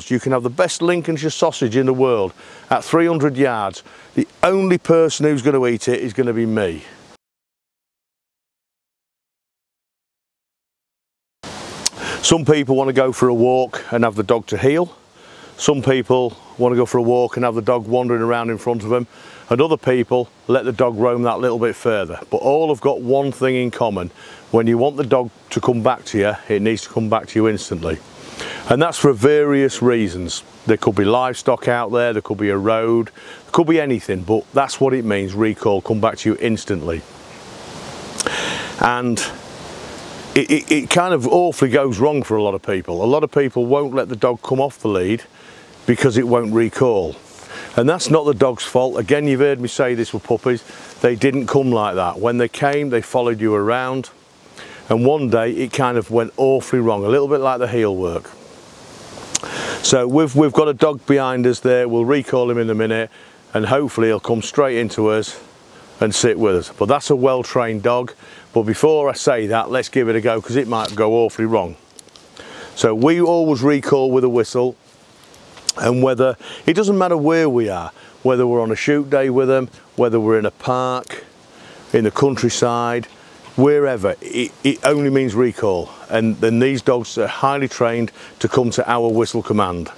You can have the best Lincolnshire sausage in the world at 300 yards. The only person who's going to eat it is going to be me. Some people want to go for a walk and have the dog to heel. Some people want to go for a walk and have the dog wandering around in front of them. And other people let the dog roam that little bit further. But all have got one thing in common. When you want the dog to come back to you, it needs to come back to you instantly. And that's for various reasons. There could be livestock out there, there could be a road, there could be anything, but that's what it means, recall, come back to you instantly. And it kind of awfully goes wrong for a lot of people. A lot of people won't let the dog come off the lead because it won't recall. And that's not the dog's fault. Again, you've heard me say this with puppies. They didn't come like that. When they came, they followed you around. And one day it kind of went awfully wrong, a little bit like the heel work. So we've got a dog behind us there. We'll recall him in a minute and hopefully he'll come straight into us and sit with us. But that's a well-trained dog. But before I say that, let's give it a go because it might go awfully wrong. So we always recall with a whistle, and whether, it doesn't matter where we are, whether we're on a shoot day with them, whether we're in a park, in the countryside, wherever, it only means recall. And then these dogs are highly trained to come to our whistle command.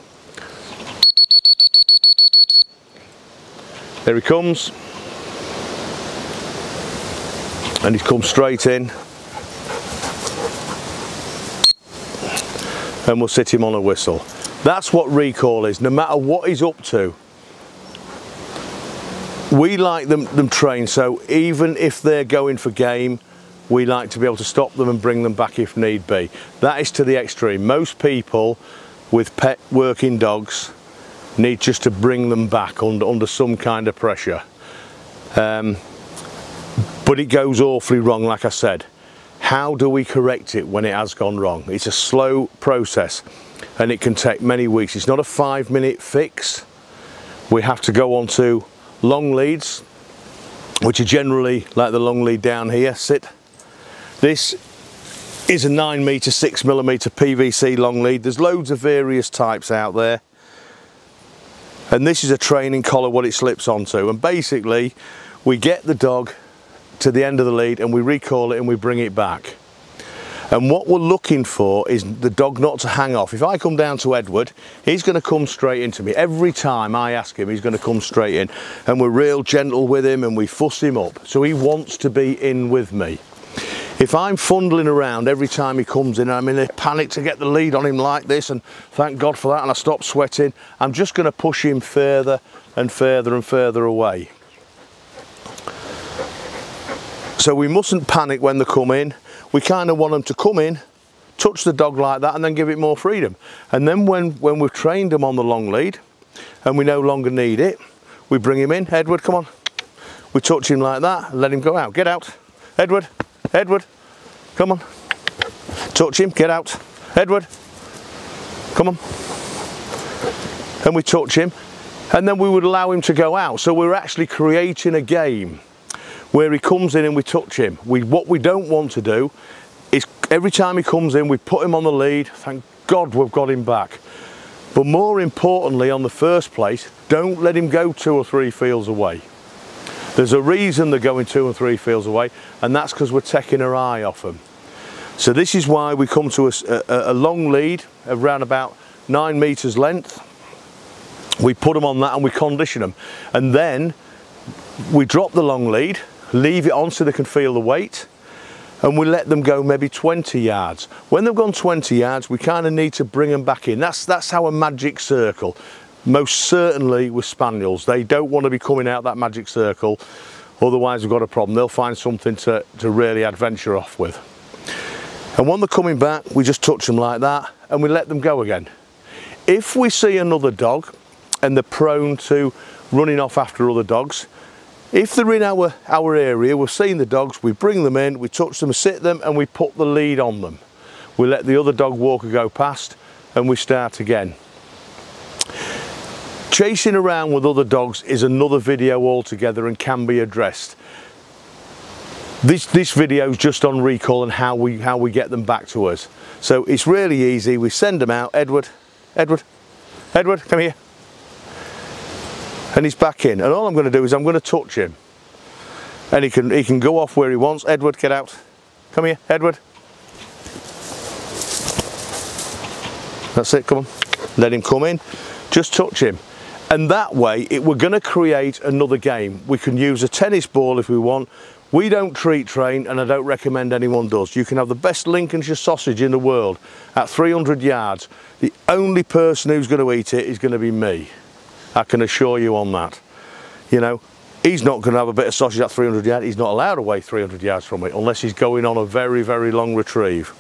There he comes. And he's come straight in. And we'll sit him on a whistle. That's what recall is, no matter what he's up to. We like them trained, so even if they're going for game, we like to be able to stop them and bring them back if need be. That is to the extreme. Most people with pet working dogs need just to bring them back under some kind of pressure. But it goes awfully wrong, like I said. How do we correct it when it has gone wrong? It's a slow process and it can take many weeks. It's not a 5-minute fix. We have to go on to long leads, which are generally like the long lead down here. Sit. This is a 9 metre, 6mm PVC long lead. There's loads of various types out there. And this is a training collar, what it slips onto. And basically, we get the dog to the end of the lead and we recall it and we bring it back. And what we're looking for is the dog not to hang off. If I come down to Edward, he's going to come straight into me. Every time I ask him, he's going to come straight in. And we're real gentle with him and we fuss him up. So he wants to be in with me. If I'm fondling around every time he comes in, I'm in a panic to get the lead on him like this, and thank God for that, and I stop sweating, I'm just going to push him further and further and further away. So we mustn't panic when they come in. We kind of want them to come in, touch the dog like that, and then give it more freedom. And then when we've trained them on the long lead and we no longer need it, we bring him in. Edward, come on. We touch him like that and let him go out. Get out. Edward, Edward, come on. Touch him, get out. Edward, come on. And we touch him, and then we would allow him to go out. So we're actually creating a game where he comes in and we touch him. What we don't want to do is every time he comes in, we put him on the lead. Thank God we've got him back. But more importantly, on the first place, don't let him go 2 or 3 fields away. There's a reason they're going 2 or 3 fields away, and that's because we're taking our eye off them. So this is why we come to a long lead of around about 9 meters length. We put them on that and we condition them. And then we drop the long lead, leave it on so they can feel the weight, and we let them go maybe 20 yards. When they've gone 20 yards, we kind of need to bring them back in. That's our magic circle. Most certainly with spaniels, they don't want to be coming out that magic circle, otherwise we've got a problem. They'll find something to really adventure off with. And when they're coming back, we just touch them like that and we let them go again. If we see another dog and they're prone to running off after other dogs, if they're in our area, we're seeing the dogs, we bring them in, we touch them, sit them, and we put the lead on them. We let the other dog walker go past and we start again. Chasing around with other dogs is another video altogether and can be addressed. This video is just on recall and how we get them back to us. So it's really easy. We send them out. Edward, Edward, Edward, come here. And he's back in. And all I'm going to do is I'm going to touch him. And he can go off where he wants. Edward, get out. Come here, Edward. That's it, come on. Let him come in. Just touch him. And that way, we're going to create another game. We can use a tennis ball if we want. We don't treat train, and I don't recommend anyone does. You can have the best Lincolnshire sausage in the world at 300 yards. The only person who's going to eat it is going to be me. I can assure you on that. You know, he's not going to have a bit of sausage at 300 yards. He's not allowed away 300 yards from it unless he's going on a very, very long retrieve.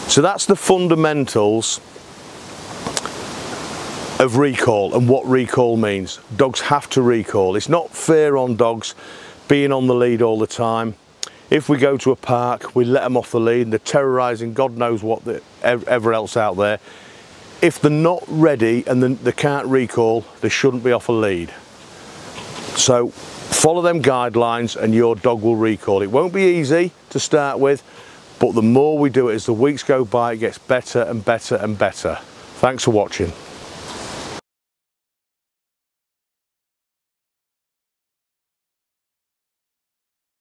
So that's the fundamentals of recall and what recall means. Dogs have to recall. It's not fair on dogs being on the lead all the time. If we go to a park, we let them off the lead and they're terrorising God knows what ever else out there. If they're not ready and they can't recall, they shouldn't be off a lead. So follow them guidelines and your dog will recall. It won't be easy to start with, but the more we do it as the weeks go by, it gets better and better and better. Thanks for watching.